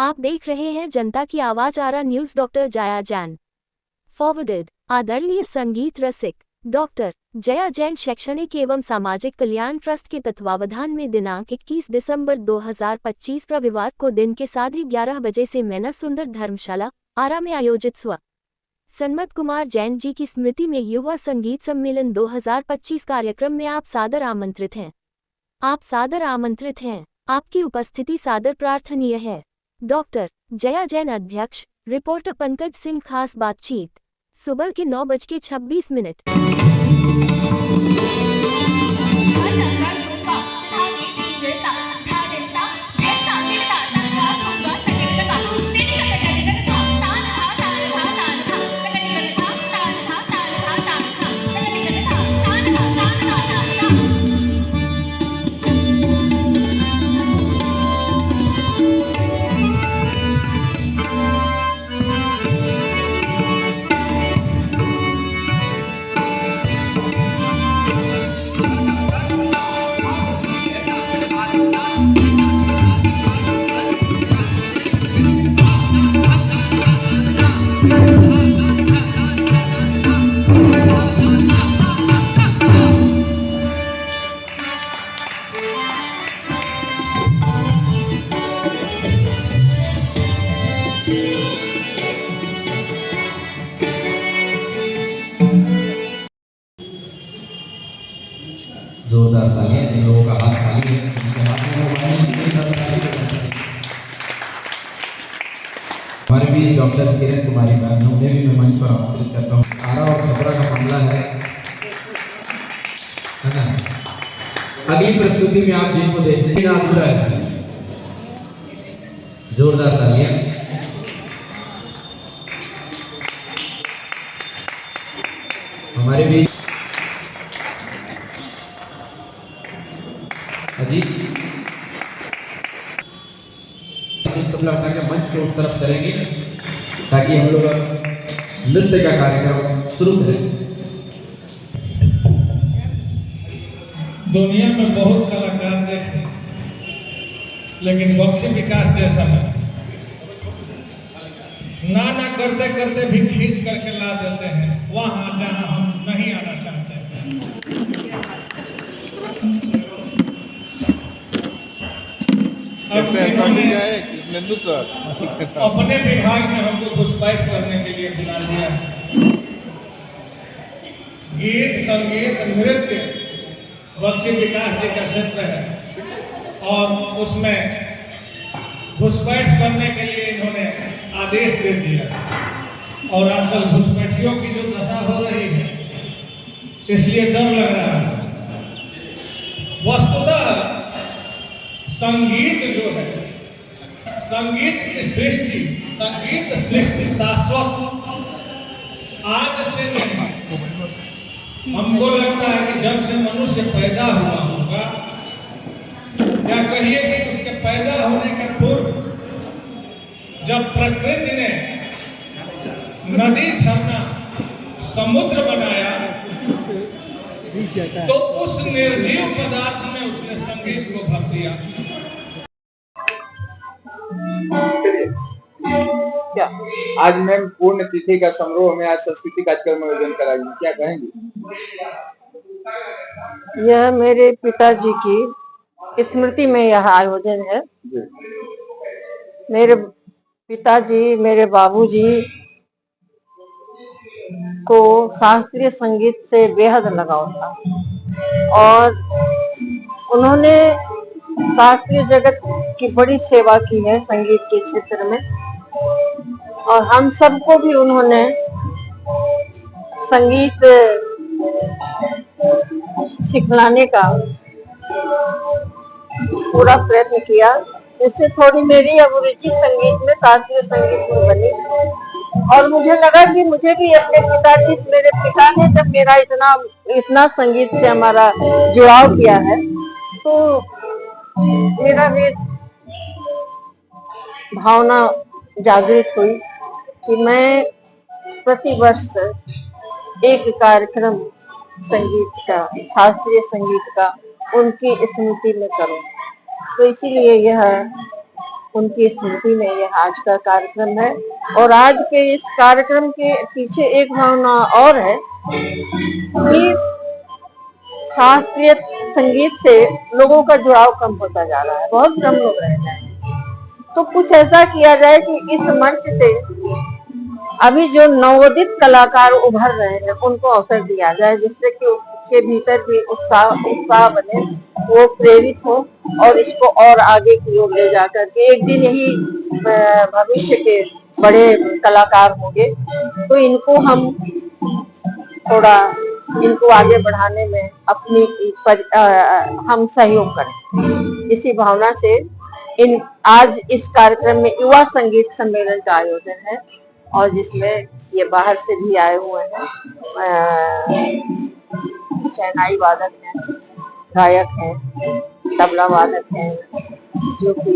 आप देख रहे हैं जनता की आवाज Ara news. Doctor Jaya Jain forwarded. आदरणीय संगीत रसिक डॉक्टर जया जैन शैक्षणिक एवं सामाजिक कल्याण ट्रस्ट के तत्वावधान में दिनांक 21 दिसंबर 2025 रविवार को दिन के 11:30 बजे से मैना सुंदर धर्मशाला आरा में आयोजित सन्मत कुमार जैन जी की स्मृति में युवा संगीत सम्मेलन 2025 कार्यक्रम में आप सादर आमंत्रित हैं। आपकी उपस्थिति सादर प्रार्थनीय है। डॉक्टर जया जैन अध्यक्ष, रिपोर्टर पंकज सिंह। खास बातचीत सुबह के 9:26। जोरदार तालियां। जिन लोगों का हाथ खाली है उनके हाथ में हमारे भी डॉक्टर किरण कुमारी मैम, उन्हें भी मैं मंच पर आमंत्रित करता हूँ। आरा और छपरा का मामला है ना। अगली प्रस्तुति में आप जिनको देखते हैं अधूरा है। जोरदार तालियां। हमारे भी अजी तबला उठा के मंच को उस तरफ करेंगे ताकि हम लोग नृत्य का कार्यक्रम शुरू करें। दुनिया में बहुत कलाकार देखे, लेकिन बक्सी विकास जैसा नहीं। ना करते करते भी खींच करके ला देते हैं वहां जहां हम नहीं आना चाहते हैं। अपने विभाग में हमको घुसपैठ करने के लिए बुला दिया। गीत, संगीत, नृत्य बक्सी विकास जी का क्षेत्र है और उसमें घुसपैठ करने के लिए इन्होंने आदेश दे दिया। और आजकल घुसपैठियों की जो दशा हो रही है, इसलिए डर लग रहा है। वस्तुतः संगीत जो है, संगीत की सृष्टि, संगीत सृष्टि शाश्वत आज से नहीं। हमको लगता है कि जब से मनुष्य पैदा हुआ होगा, या कहिए कि उसके पैदा होने के पूर्व जब प्रकृति ने नदी, झरना, समुद्र बनाया, तो उस निर्जीव पदार्थ में उसने संगीत को भर दिया। क्या आज मैम पूर्ण तिथि का समारोह में आज सांस्कृतिक कार्यक्रम आयोजन कराई, क्या कहेंगे? यह मेरे पिताजी की स्मृति में यह आयोजन है। मेरे पिताजी, मेरे बाबूजी को शास्त्रीय संगीत से बेहद लगाव था और उन्होंने शास्त्रीय जगत की बड़ी सेवा की है संगीत के क्षेत्र में। और हम सबको भी उन्होंने संगीत सिखलाने का पूरा प्रयत्न किया, जिससे थोड़ी मेरी अब रुचि संगीत में, शास्त्रीय संगीत में बनी। और मुझे लगा कि मुझे भी अपने पिताजी, मेरे पिता ने जब मेरा इतना संगीत से हमारा जुड़ाव किया है, तो मेरा भी भावना जागृत हुई कि मैं प्रतिवर्ष एक कार्यक्रम संगीत का, शास्त्रीय संगीत का उनकी स्मृति में करूं। तो इसीलिए यह उनकी स्मृति में यह आज का कार्यक्रम है। और आज के इस कार्यक्रम के पीछे एक भावना और है कि शास्त्रीय संगीत से लोगों का जुड़ाव कम होता जा रहा है, बहुत कम लोग रह गए हैं। तो कुछ ऐसा किया जाए कि इस मंच से अभी जो नवोदित कलाकार उभर रहे हैं उनको अवसर दिया जाए, जिससे कि उसके भीतर भी उत्साह बने, वो प्रेरित हो और इसको और आगे की ओर ले जाकर के एक दिन यही भविष्य के बड़े कलाकार होंगे। तो इनको हम थोड़ा इनको आगे बढ़ाने में हम सहयोग करें। इसी भावना से आज इस कार्यक्रम में युवा संगीत सम्मेलन का आयोजन है और जिसमें ये बाहर से भी आए हुए हैं, शहनाई वादक हैं, गायक हैं, तबला वादक हैं, जो कि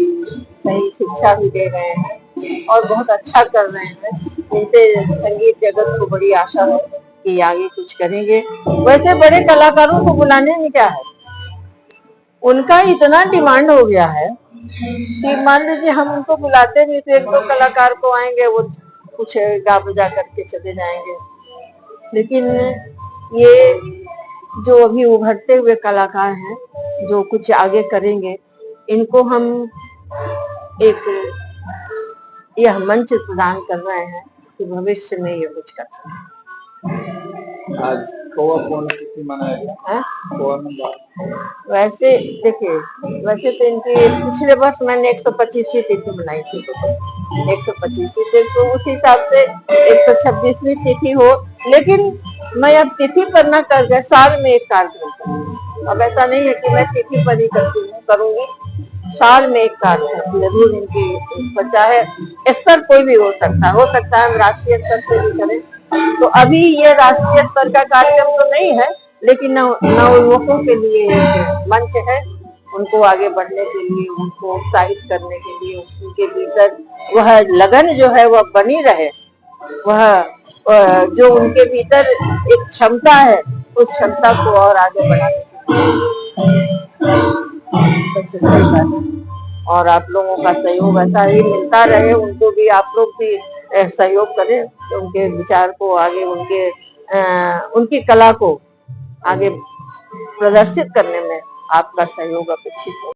सही शिक्षा भी दे रहे हैं और बहुत अच्छा कर रहे हैं। इनसे संगीत जगत को बड़ी आशा है कि आगे कुछ करेंगे। वैसे बड़े कलाकारों को बुलाने में क्या है, उनका इतना डिमांड हो गया है कि मान लीजिए हम उनको बुलाते भी तो एक दो कलाकार को आएंगे, वो कुछ गा बजा करके चले जाएंगे। लेकिन ये जो अभी उभरते हुए कलाकार हैं, जो कुछ आगे करेंगे, इनको हम एक यह मंच प्रदान कर रहे हैं कि भविष्य में ये कुछ कर सकें। आज कौवा पुण्यतिथि मनाया गया। कौवा नंबर वैसे देखिए, वैसे तो इनकी पिछले वर्ष मैंने 125वीं तिथि मनाई थी, तो 125वीं तिथि तो उस हिसाब से 126वीं तिथि हो, लेकिन मैं अब तिथि पर न कर गए, साल में एक कार्यक्रम करूंगी। अब ऐसा नहीं है कि मैं तिथि पर ही करूंगी, साल में एक कार्यक्रम जरूर इनकी, चाहे स्तर कोई भी हो सकता है, हम राष्ट्रीय स्तर से भी करें। तो अभी ये राष्ट्रीय स्तर का कार्यक्रम तो नहीं है, लेकिन नवयुवकों के लिए एक मंच है, उनको आगे बढ़ने के लिए, उनको उत्साहित करने के लिए, उनके भीतर वह लगन जो है वह बनी रहे, वह जो उनके भीतर एक क्षमता है, उस क्षमता को और आगे बढ़ाने और आप लोगों का सहयोग ऐसा ही मिलता रहे, उनको भी आप लोग भी सहयोग करें, उनके विचार को आगे, उनकी कला को आगे प्रदर्शित करने में आपका सहयोग अपेक्षित है।